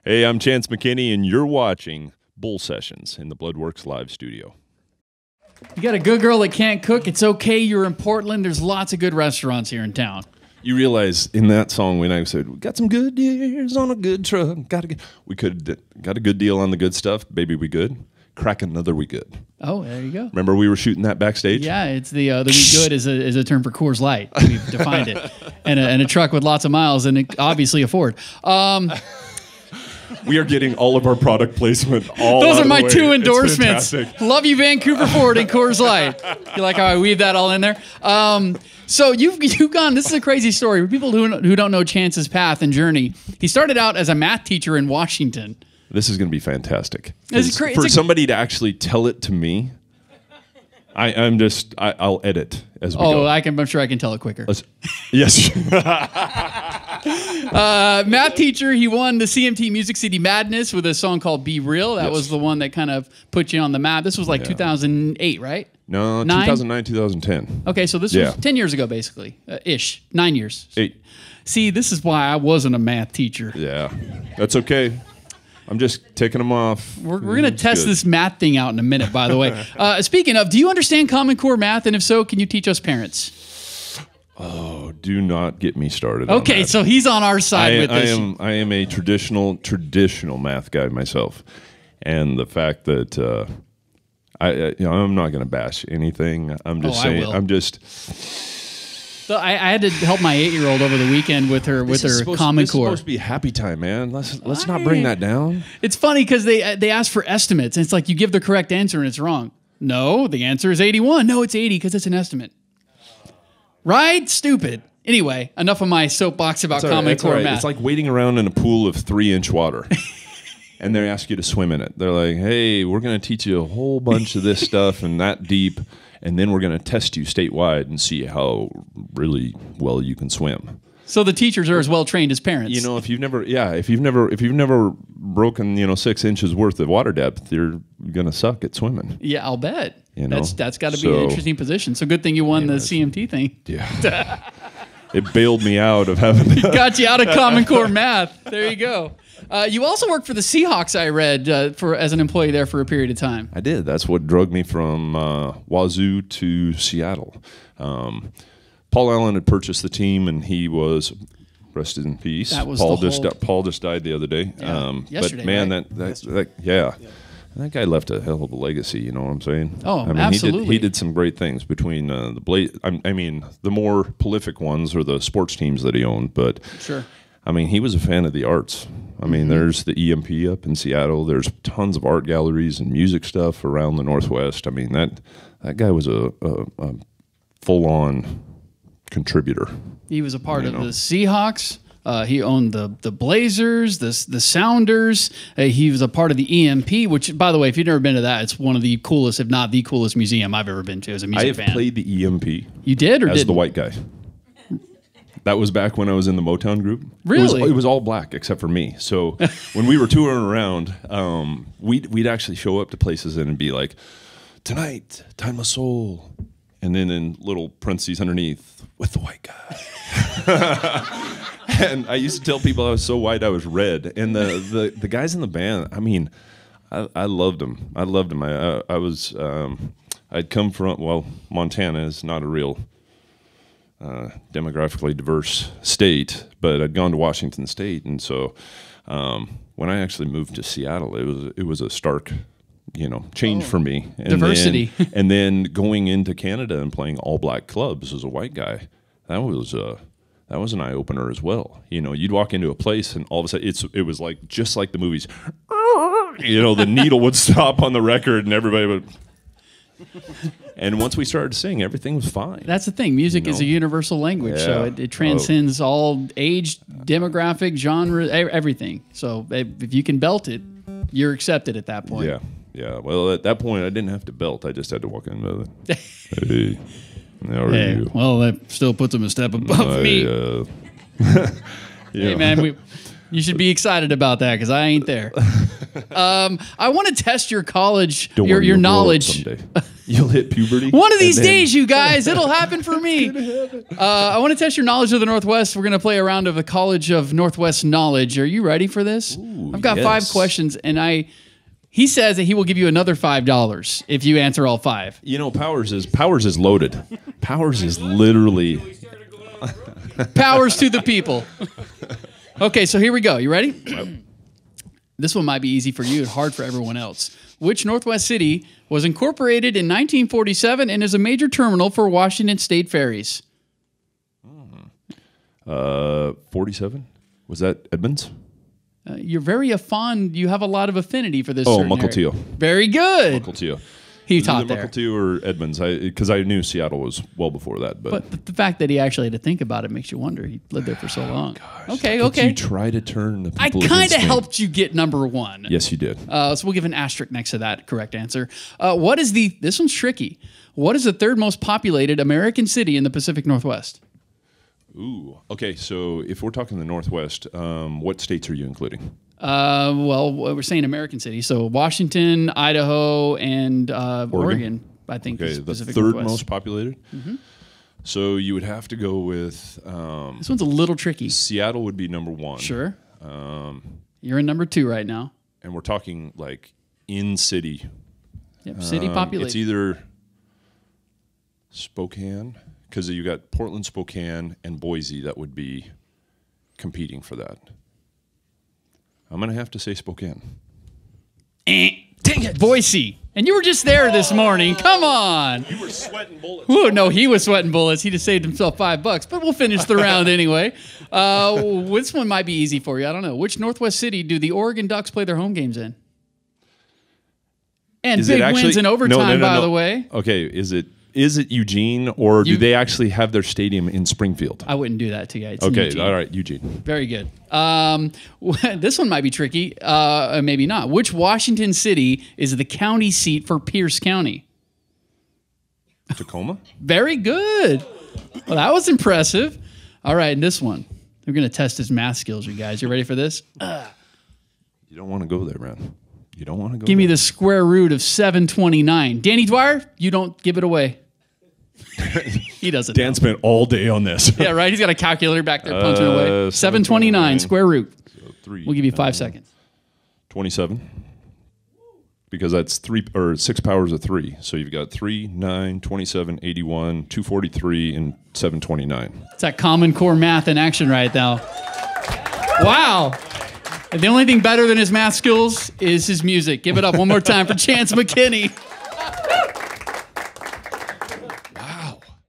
Hey, I'm Chance McKinney, and you're watching Bull Sessions in the Bloodworks live studio. You got a good girl that can't cook. It's okay. You're in Portland. There's lots of good restaurants here in town. You realize in that song when I said, we got some good years on a good truck, we got a good deal on the good stuff, baby, we good. Crack another we good. Oh, there you go. Remember we were shooting that backstage? Yeah, it's the we good is a term for Coors Light. We've defined it. And a truck with lots of miles and obviously a Ford. We are getting all of our product placement all Those out are of my the way. two It's endorsements. fantastic. Love you, Vancouver Ford and Coors Light. You like how I weave that all in there? So you've gone. This is a crazy story for people who don't know Chance's path and journey. He started out as a math teacher in Washington. This is going to be fantastic. It's For somebody to actually tell it to me, I'll edit as we go. I'm sure I can tell it quicker. Yes. Math teacher, he won the CMT Music City Madness with a song called Be Real. That was the one that kind of put you on the map. This was like 2008, right? No, 2009, 2010. Okay, so this was 10 years ago, basically. Ish. 9 years. 8. See, this is why I wasn't a math teacher. Yeah. That's okay. I'm just taking them off. We're going to test this math thing out in a minute, by the way. Speaking of, do you understand Common Core math? And if so, can you teach us parents? Oh, do not get me started. Okay, so he's on our side with this. I am a traditional math guy myself, and the fact that I'm not going to bash anything. I'm just saying. I will. I'm just. So I had to help my 8-year-old over the weekend with her Common Core. This is supposed to be happy time, man. Let's not bring that down. It's funny because they ask for estimates, and it's like you give the correct answer and it's wrong. No, the answer is 81. No, it's 80 because it's an estimate. Right? Stupid. Anyway, enough of my soapbox about Common Core math. It's like waiting around in a pool of 3-inch water. And they ask you to swim in it. They're like, hey, we're going to teach you a whole bunch of this stuff and that deep, and then we're going to test you statewide and see how really well you can swim. So the teachers are as well trained as parents. You know, if you've never broken 6 inches worth of water depth, you're going to suck at swimming. Yeah, I'll bet. You know? That's got to be an interesting position. So good thing you won the CMT thing. Yeah. It bailed me out of having got you out of Common Core math. There you go. You also worked for the Seahawks, I read, as an employee there for a period of time. I did. That's what drug me from Wazoo to Seattle. Paul Allen had purchased the team, and he was rested in peace. That was Paul just died the other day. Yesterday, but man, right? that guy left a hell of a legacy. You know what I'm saying? Oh, I mean, absolutely. He did some great things between the more prolific ones are the sports teams that he owned. But sure. I mean, he was a fan of the arts. I mean, there's the EMP up in Seattle. There's tons of art galleries and music stuff around the Northwest. I mean, that guy was a full-on contributor. He was a part of the Seahawks. He owned the Blazers, the Sounders. He was a part of the EMP, which, by the way, if you've never been to that, it's one of the coolest, if not the coolest museum I've ever been to as a music fan. I have played the EMP. You did or as didn't? the white guy. That was back when I was in the Motown group. Really? It was all black except for me. So when we were touring around, we'd actually show up to places and be like, tonight, Time of Soul. And then in little parentheses underneath, with the white guy. And I used to tell people I was so white I was red. And the guys in the band, I mean, I loved them. I loved them. I'd come from, Montana is not a real demographically diverse state, but I'd gone to Washington State, and so when I actually moved to Seattle, it was a stark, change for me. And diversity. And then going into Canada and playing all black clubs as a white guy, that was an eye opener as well. You'd walk into a place and all of a sudden it was like just like the movies. The needle would stop on the record and everybody would. And once we started to sing, everything was fine. That's the thing. Music is a universal language, so it transcends all age, demographic, genre, everything. So if you can belt it, you're accepted at that point. Yeah. Well, at that point, I didn't have to belt. I just had to walk in with it. Hey, how are you? Well, that still puts them a step above me. Yeah. Hey, man, You should be excited about that because I ain't there. I want to test your college, your knowledge. Someday. You'll hit puberty. One of these days, you guys, it'll happen for me. I want to test your knowledge of the Northwest. We're going to play a round of the College of Northwest Knowledge. Are you ready for this? Ooh, I've got 5 questions, and he says that he will give you another $5 if you answer all 5. You know, Powers is loaded. Powers is literally Powers to the people. Okay, so here we go. You ready? This one might be easy for you and hard for everyone else. Which Northwest city was incorporated in 1947 and is a major terminal for Washington State ferries? 47? Was that Edmonds? You're very fond. You have a lot of affinity for this. Mukilteo. Very good. Mukilteo. He taught there. Mukilteo or Edmonds? Because I knew Seattle was well before that. But the fact that he actually had to think about it makes you wonder. He lived there for so long. Gosh, Okay. You try to turn the people. I kind of helped you get number 1. Yes, you did. So we'll give an asterisk next to that correct answer. This one's tricky. What is the 3rd most populated American city in the Pacific Northwest? Ooh. Okay, so if we're talking the Northwest, what states are you including? Well, we're saying American city. So Washington, Idaho, and Oregon, I think, is the Pacific 3rd Northwest. most populated? Mm-hmm. So you would have to go with... this one's a little tricky. Seattle would be number 1. Sure. You're in number 2 right now. And we're talking like in city. Yep, city population. It's either Spokane, because you got Portland, Spokane, and Boise that would be competing for that. I'm going to have to say Spokane. Dang it. Boise. And you were just there this morning. Come on. You were sweating bullets. Ooh, no, he was sweating bullets. He just saved himself $5, but we'll finish the round anyway. This one might be easy for you. I don't know. Which Northwest city do the Oregon Ducks play their home games in? And big wins in overtime, by the way. Okay, is it Eugene, or do they actually have their stadium in Springfield? I wouldn't do that to you. It's okay, Eugene. all right, Eugene. Very good. This one might be tricky, maybe not. Which Washington city is the county seat for Pierce County? Tacoma? Very good. Well, that was impressive. All right, and this one. We're going to test his math skills, you guys. You ready for this? You don't want to go there, man. You don't want to go Give me there. the square root of 729. Danny Dwyer, you don't give it away. He doesn't. Dan spent all day on this. Yeah, right? He's got a calculator back there punching away. 729, square root. So 3. We'll give you 5 seconds. 27. Because that's 6 powers of 3. So you've got 3, 9, 27, 81, 243, and 729. It's that Common Core math in action right now. Wow. And the only thing better than his math skills is his music. Give it up one more time for Chance McKinney.